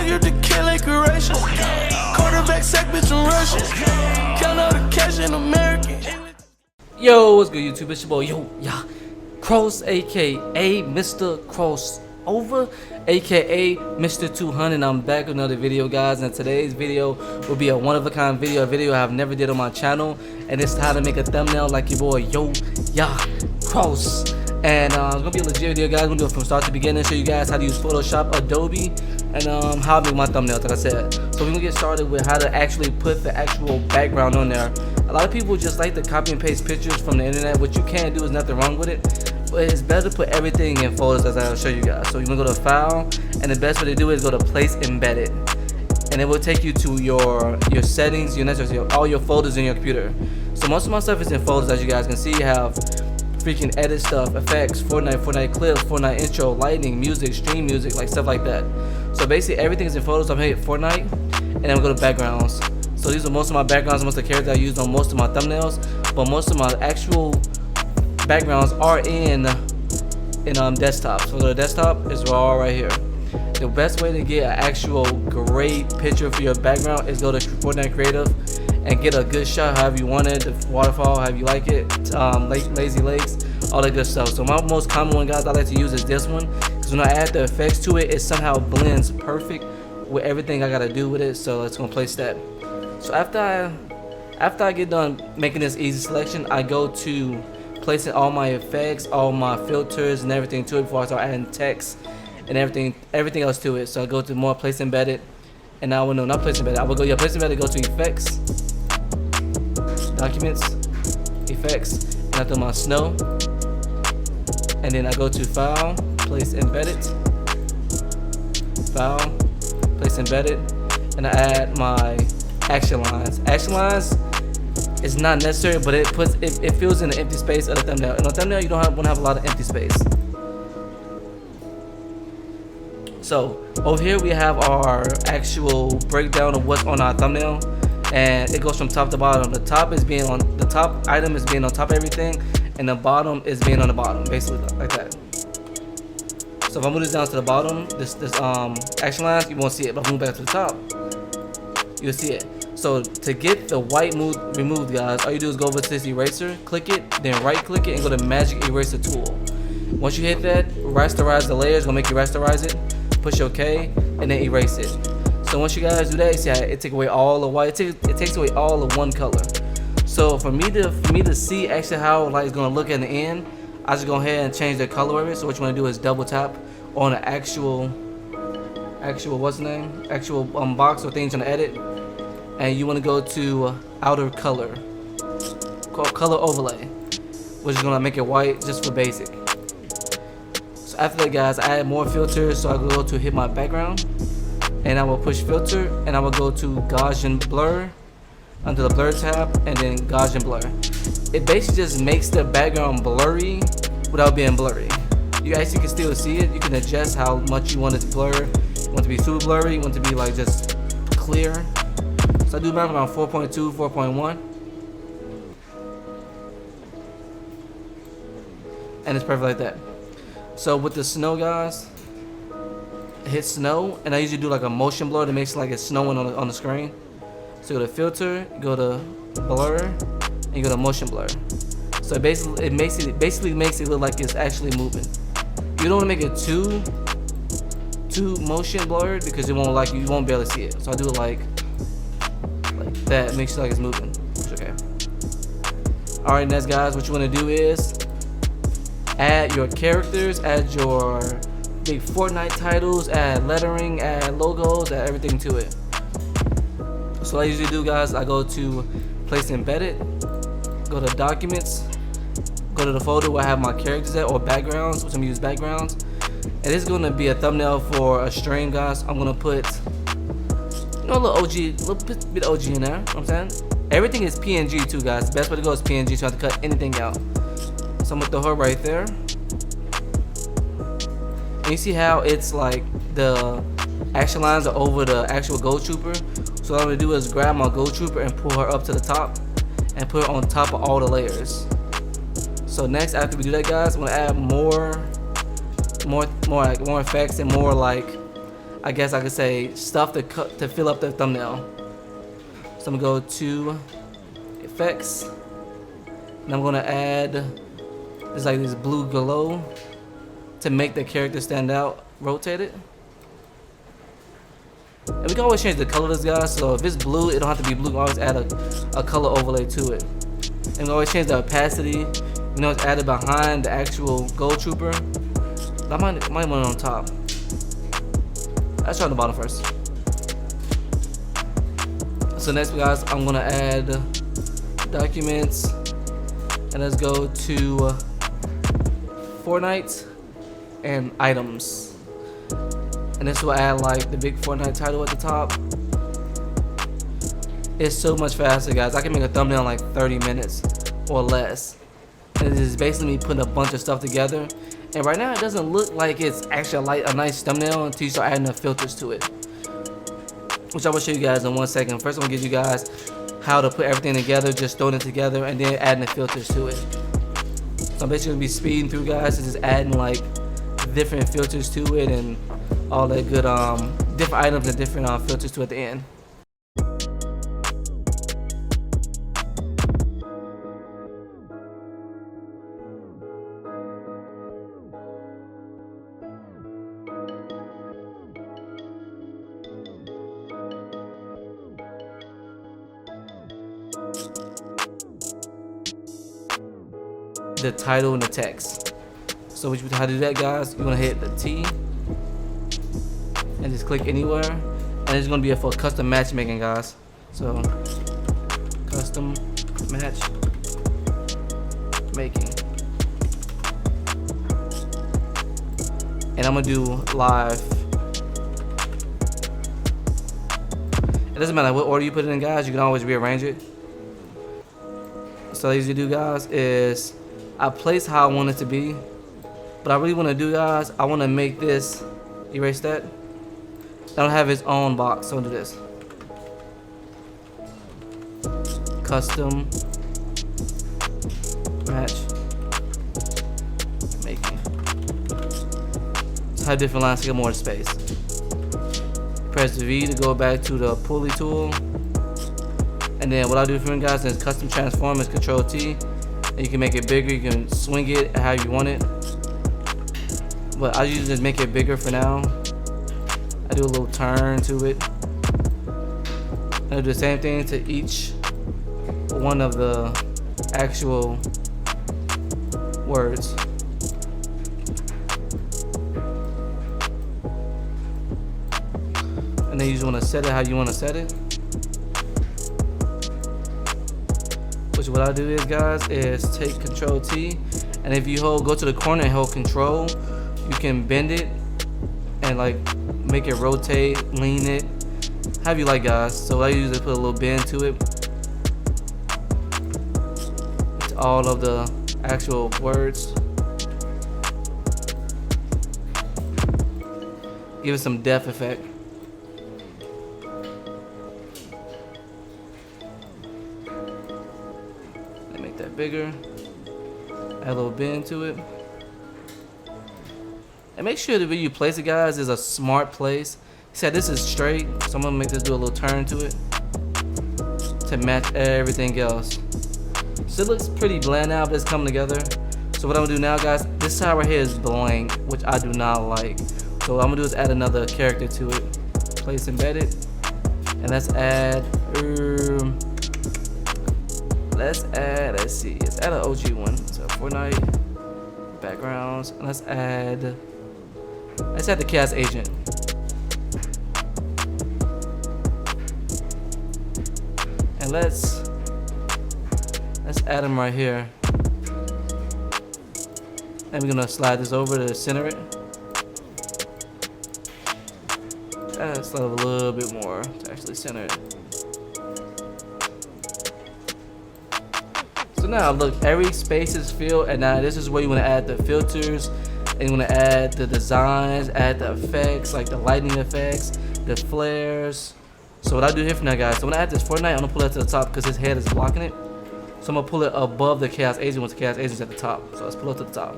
target to kill like curation. Quarterback sack, bitch, I'm Russian. Count all the cash in American. Yo, what's good, YouTube? It's your boy, Cross, aka Mr. Crossover, aka Mr. 200. I'm back with another video, guys, and today's video will be a one-of-a-kind video, a video I've never did on my channel, and it's how to make a thumbnail like your boy, Cross. And it's gonna be a legit video, guys. I'm gonna do it from start to beginning, show you guys how to use Photoshop, Adobe, and how I make my thumbnails, like I said. So we're gonna get started with how to actually put the actual background on there. A lot of people just like to copy and paste pictures from the internet. What you can do is nothing wrong with it, but it's better to put everything in folders, as I'll show you guys. So you're gonna go to File, and the best way to do it is go to Place Embedded, and it will take you to your settings, your network, all your folders in your computer. So most of my stuff is in folders, as you guys can see. You have freaking edit stuff, effects, Fortnite clips, Fortnite intro, lighting, music, stream music, like stuff like that. So basically everything is in photos. I'm hitting Fortnite, and then I'm gonna go to backgrounds. So these are most of my backgrounds, most of the characters I use on most of my thumbnails, but most of my actual backgrounds are in desktop. So the desktop is all right here. The best way to get an actual great picture for your background is go to Fortnite Creative and get a good shot however you want it, the waterfall, however you like it, lazy lakes, all that good stuff. So my most common one, guys, I like to use is this one, because when I add the effects to it, it somehow blends perfect with everything I gotta do with it. So let's go place that. So after I get done making this easy selection, I go to placing all my effects, all my filters and everything to it before I start adding text and everything else to it. So I go to more Place Embedded, and I will not Place Embedded. I will go Place Embedded, go to Effects, Documents, Effects, and I do my snow, and then I go to File, Place Embedded, File, Place Embedded, and I add my action lines. Action lines is not necessary, but it fills in the empty space of the thumbnail. In a thumbnail, you don't want to have a lot of empty space. So over here we have our actual breakdown of what's on our thumbnail, and it goes from top to bottom. The top item is being on top of everything, and the bottom is being on the bottom, basically like that. So if I move this down to the bottom, this action lines, you won't see it, but if I move back to the top, you'll see it. So to get the white removed, guys, all you do is go over to this eraser, click it, then right click it and go to Magic Eraser Tool. Once you hit that, rasterize the layers, gonna make you rasterize it, push OK, and then erase it. So once you guys do that, you see how it takes away all the white, it takes away all of one color. So for me to see actually how it's gonna look at the end, I just go ahead and change the color of it. So what you wanna do is double tap on the actual box or things on the edit, and you want to go to outer color, called color overlay, which is gonna make it white just for basic. So after that, guys, I add more filters. So I go to hit my background, and I will push filter, and I will go to Gaussian blur under the blur tab, and then Gaussian blur. It basically just makes the background blurry without being blurry. You actually can still see it. You can adjust how much you want it to blur. You want it to be super blurry, you want it to be like just clear. So I do mine around 4.2, 4.1. And it's perfect like that. So with the snow, guys, hit snow, and I usually do like a motion blur that makes it like it's snowing on the screen. So go to filter, go to blur, and you go to motion blur. So basically it makes it look like it's actually moving. You don't want to make it too motion blurred, because you won't be able to see it. So I do it like that, makes it like it's moving. Okay. Alright, next, guys, what you want to do is add your characters, add your big Fortnite titles, add lettering, add logos, add everything to it. So what I usually do, guys, I go to Place Embedded, go to Documents, go to the folder where I have my characters at, or backgrounds, which I'm gonna use backgrounds. And this is gonna be a thumbnail for a stream, guys. I'm gonna put a little bit OG in there, you know what I'm saying? Everything is PNG too, guys. The best way to go is PNG, so I have to cut anything out. So I'm gonna throw her right there. And you see how it's like the action lines are over the actual Gold Trooper. So what I'm gonna do is grab my Gold Trooper and pull her up to the top and put her on top of all the layers. So next, after we do that, guys, I'm gonna add more effects and more like I guess I could say stuff to fill up the thumbnail. So I'm gonna go to effects, and I'm gonna add this blue glow to make the character stand out. Rotate it, and we can always change the color of this guy. So if it's blue, it don't have to be blue. We can always add a color overlay to it, and we can always change the opacity. You know, it's added behind the actual gold trooper. I might want it on top. Let's try on the bottom first. So next, guys, I'm gonna add documents, and let's go to Fortnite and items. And this will add like the big Fortnite title at the top. It's so much faster, guys. I can make a thumbnail in like 30 minutes or less. And it is basically me putting a bunch of stuff together. And right now it doesn't look like it's actually a nice thumbnail until you start adding the filters to it, which I will show you guys in 1 second. First, I'm gonna give you guys how to put everything together, just throwing it together, and then adding the filters to it. So I'm basically gonna be speeding through, guys, and just adding like different filters to it and all that good different items and different filters to it at the end. The title and the text. So how to do that, guys? You're gonna hit the T and just click anywhere, and it's gonna be for custom matchmaking, guys. So custom match making, and I'm gonna do live. It doesn't matter what order you put it in, guys. You can always rearrange it. So what you do, guys, is I place how I want it to be, but I really want to do, guys, I want to make this, erase that, that'll have its own box. So I'll do this, custom match making. So I have different lines to get more space. Press V to go back to the pulley tool, and then what I do for you guys is custom transform is Control T. And you can make it bigger, you can swing it how you want it. But I usually just make it bigger for now. I do a little turn to it. And I do the same thing to each one of the actual words. And then you just want to set it how you want to set it. Which what I do is, guys, is take Control T, and if you go to the corner and hold Control, you can bend it and like make it rotate, lean it, however you like, guys. So I usually put a little bend to it, to all of the actual words. Give it some depth effect. Make that bigger, add a little bend to it, and make sure that where you place it, guys, is a smart place. He said this is straight, so I'm gonna make this do a little turn to it to match everything else. So it looks pretty bland now, but it's coming together. So what I'm gonna do now, guys, this side right here is blank, which I do not like. So what I'm gonna do is add another character to it. Place embedded, and let's add let's add an OG one. So Fortnite backgrounds, and let's add the Chaos Agent. And let's add him right here. And we're gonna slide this over to center it. Slide a little bit more to actually center it. So now look, every space is filled, and now this is where you want to add the filters, and you want to add the designs, add the effects, like the lightning effects, the flares. So what I do here for now, guys, so when I add this Fortnite, I'm gonna pull it to the top because his head is blocking it. So I'm gonna pull it above the Chaos Agent once the Chaos Agent's at the top. So let's pull it to the top.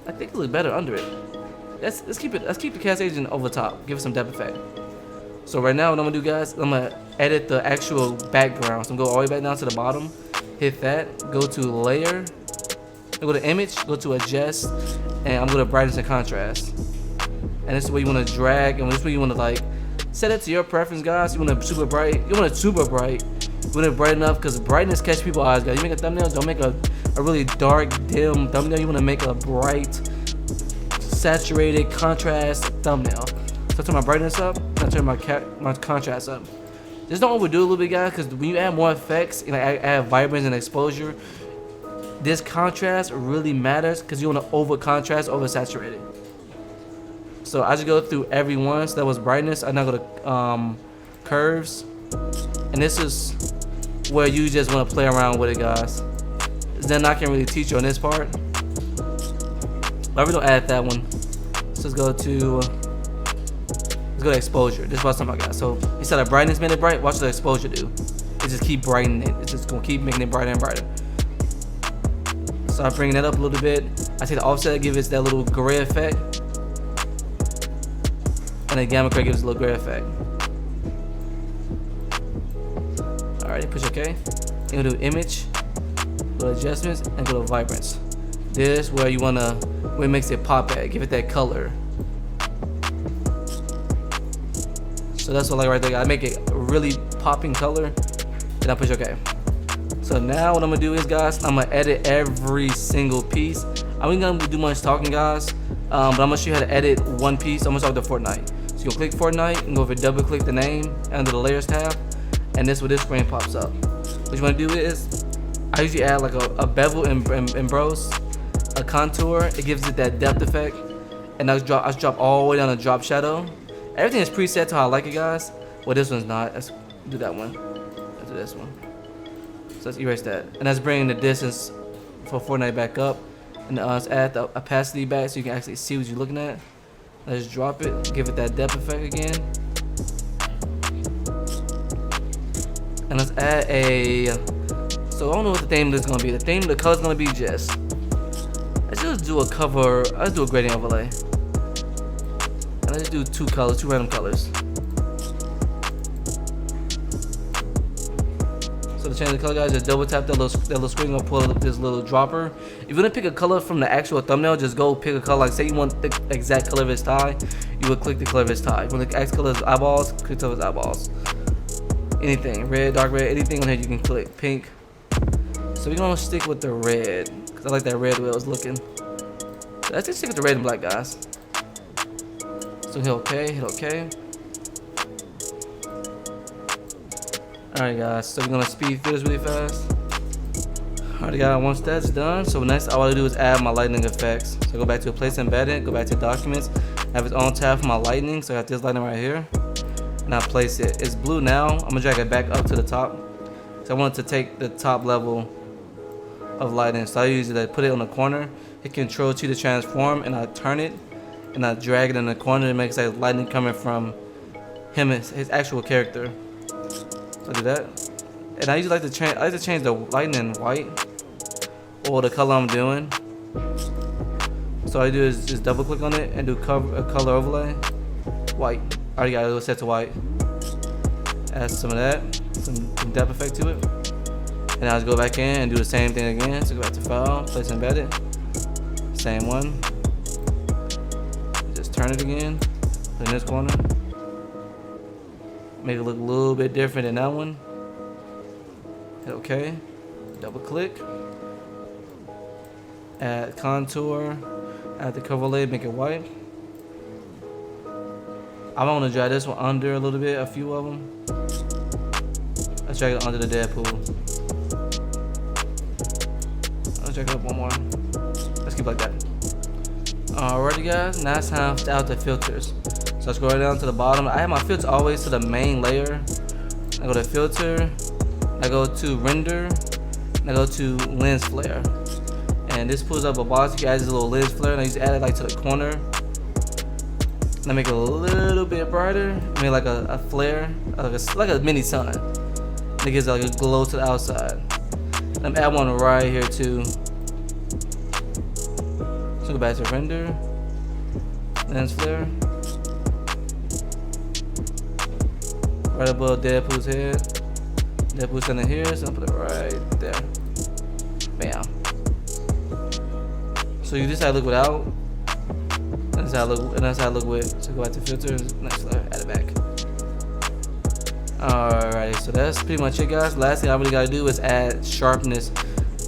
I think it looks better under it. let's keep the cast agent over top. Give it some depth effect. So right now, what I'm gonna do, guys, I'm gonna edit the actual background. So I'm gonna go all the way back down to the bottom, hit that, go to layer, go to image, go to adjust, and I'm gonna brightness and contrast. And this is where you wanna drag, and this is where you wanna like set it to your preference, guys. You want it super bright. You want it super bright. You want it bright enough because brightness catch people's eyes, guys. You make a thumbnail, don't make a really dark, dim thumbnail. You want to make a bright, saturated, contrast thumbnail. So I turn my brightness up, and I turn my contrast up. Just don't overdo it a little bit, guys, because when you add more effects, and add vibrance and exposure, this contrast really matters because you want to over contrast, over saturate it. So I just go through every one. So that was brightness. I now go to curves, and this is where you just want to play around with it, guys. Then I can really teach you on this part. But we don't add that one. So let's go to exposure. This is what I'm talking about, guys. So instead of brightness made it bright, watch the exposure do. It just keep brightening it. It's just gonna keep making it brighter and brighter. So I'm bringing that up a little bit. I take the offset, give it that little gray effect. And the gamma curve gives a little gray effect. Alright, push OK. Then go to image, go to adjustments, and go to vibrance. This is where you wanna, where it makes it pop at. Give it that color. So that's what I like right there. I make it a really popping color, then I push OK. So now what I'm gonna do is, guys, I'm gonna edit every single piece. I ain't gonna do much talking, guys, but I'm gonna show you how to edit one piece. I'm gonna start with the Fortnite. So you'll click Fortnite and go over double click the name under the layers tab, and this is where this screen pops up. What you wanna do is, I usually add like a bevel and emboss, a contour. It gives it that depth effect, and I drop all the way down to drop shadow. Everything is preset to how I like it, guys. Well, this one's not. Let's do that one. Let's do this one. So let's erase that, and let's bring the distance for Fortnite back up, and let's add the opacity back so you can actually see what you're looking at. Let's drop it, give it that depth effect again, and let's add a. So I don't know what the theme is gonna be. The color's gonna be just. Let's just do a cover. Let's do a gradient overlay, and let's do two random colors. So to change the color, guys, just double tap that little screen, gonna pull up this little dropper. If you wanna pick a color from the actual thumbnail, just go pick a color. Like say you want the exact color of his tie, you would click the color of his tie. If you want the exact color of his eyeballs, click the color of his eyeballs. Anything, red, dark red, anything on here you can click. Pink. So we're gonna stick with the red, cause I like that red way it was looking. So let's just stick with the red and black, guys. So hit OK, hit OK. Alright, guys, so we're gonna speed through this really fast. Alright, guys, once that's done, so next all I do is add my lightning effects. So go back to place embedded, go back to documents, have its own tab for my lightning. So I got this lightning right here, and I place it. It's blue now. I'm gonna drag it back up to the top. So I want it to take the top level of lightning. So I usually put it on the corner, hit Control T to transform, and I turn it, and I drag it in the corner. It makes that lightning coming from him, his actual character. So I do that, and I usually like to change the lightning white, or the color I'm doing. So all I do is just double click on it and do a color overlay, white. I already got it set to white. Add some of that, some depth effect to it, and I'll just go back in and do the same thing again. So go back to File, Place Embedded, same one. Just turn it again, put it in this corner. Make it look a little bit different than that one. Hit OK. Double click. Add contour. Add the cover layer. Make it white. I want to drag this one under a little bit. A few of them. Let's drag it under the Deadpool. Let's drag it up one more. Let's keep it like that. Alrighty, guys. Now it's time to add the filters. So let's go right down to the bottom. I have my filter always to the main layer. I go to filter, I go to render, and I go to lens flare. And this pulls up a box. You add this little lens flare, and I just add it like to the corner. And I make it a little bit brighter. I make like a flare, like a mini sun. And it gives like a glow to the outside. And I'm add one right here too. So go back to render. lens flare. Right above Deadpool's head. Deadpool's standing here, so I'm gonna put it right there. Bam. So you just how I look without, and that's how I look, and that's how I look with. So go back to filter, next flare, add it back. Alright, so that's pretty much it, guys. Last thing I really gotta do is add sharpness.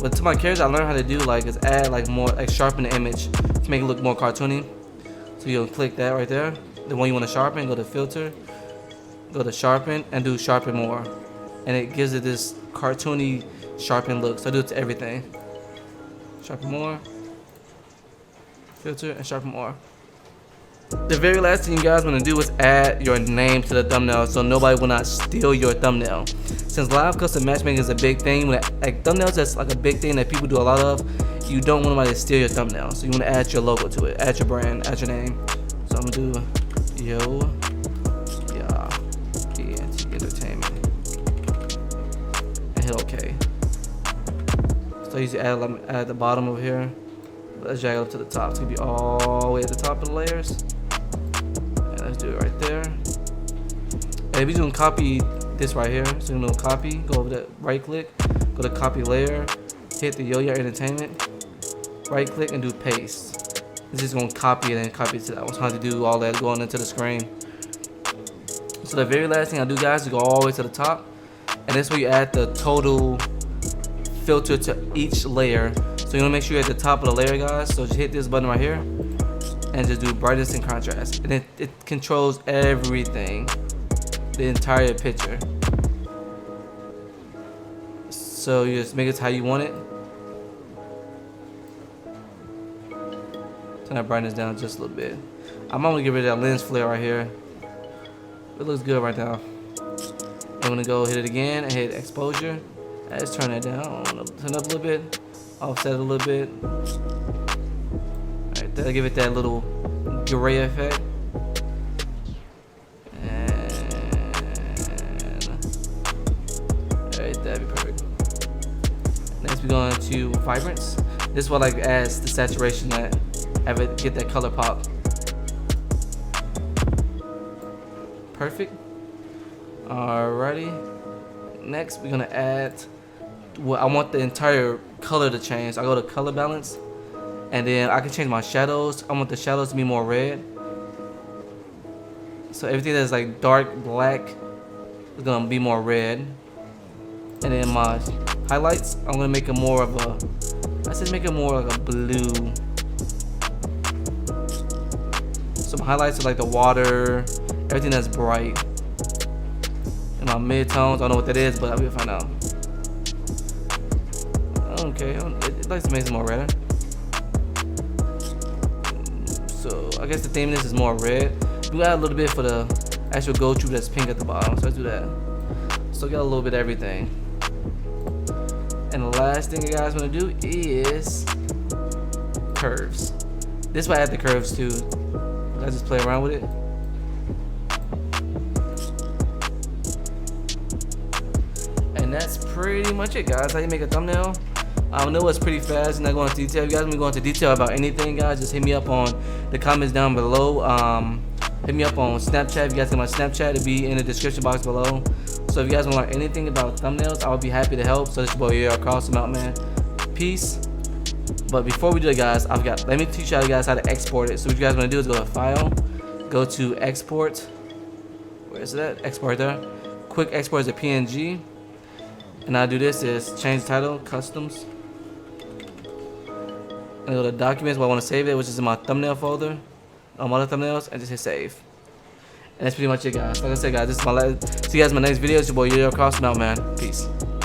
But to my characters, I learned how to do like is add like more, like sharpen the image to make it look more cartoony. So you'll click that right there, the one you want to sharpen. Go to filter, go to sharpen, and do sharpen more, and it gives it this cartoony sharpen look. So I do it to everything. Sharpen more, filter, and sharpen more. The very last thing you guys want to do is add your name to the thumbnail so nobody will not steal your thumbnail. Since live custom matchmaking is a big thing, like thumbnails, that's like a big thing that people do a lot of. You don't want nobody to steal your thumbnail, so you want to add your logo to it, add your brand, add your name. So I'm gonna do yo yeah ENT Entertainment and hit OK. So I usually add at the bottom over here. Let's drag it up to the top. It's gonna be all the way at the top of the layers. And let's do it right there. And we're gonna copy this right here. So we're gonna copy, go over to right click, go to copy layer, hit the Yo-Yo Entertainment, right click and do paste. This is gonna copy it and copy it to that one. So I have to do all that going into the screen. So the very last thing I do, guys, is go all the way to the top. And that's where you add the total filter to each layer. So you want to make sure you're at the top of the layer, guys. So just hit this button right here and just do brightness and contrast. And it controls everything, the entire picture. So you just make it how you want it. Turn that brightness down just a little bit. I'm gonna get rid of that lens flare right here. It looks good right now. I'm gonna go hit it again and hit exposure. Let's turn that down. Turn it up a little bit. Offset it a little bit. Alright, that'll give it that little gray effect. And alright, that'd be perfect. Next we're going to vibrance. This is what like adds the saturation that have it get that color pop. Perfect. Alrighty. Next we're gonna add, well, I want the entire color to change. I go to color balance, and then I can change my shadows. I want the shadows to be more red. So everything that's like dark black is gonna be more red. And then my highlights, I'm gonna make it more of a, I said make it more like a blue. So my highlights are like the water, everything that's bright. And my mid-tones, I don't know what that is, but I'll be able to find out. Okay, it likes to make it more redder. So I guess the theme of this is more red. We add a little bit for the actual go-to that's pink at the bottom, so let's do that. So we got a little bit of everything. And the last thing you guys want to do is curves. This is why I add the curves too. I just play around with it. And that's pretty much it, guys. How you make a thumbnail. I know it's pretty fast. I'm not going into detail. If you guys want to go into detail about anything, guys, just hit me up on the comments down below. Hit me up on Snapchat. If you guys get my Snapchat, it'll be in the description box below. So if you guys want to learn anything about thumbnails, I would be happy to help. So this is your boy here, Cross them out, man. Peace. But before we do it, guys, let me teach you guys how to export it. So what you guys want to do is go to File, go to Export. Where is that? Export there. Quick export as a PNG. And I'll do this is change the title, Customs. And go to Documents where I want to save it, which is in my thumbnail folder. On other thumbnails, and just hit save. And that's pretty much it, guys. Like I said, guys, this is my last. See you guys in my next video. It's your boy Yo-Yo Cross them out, man. Peace.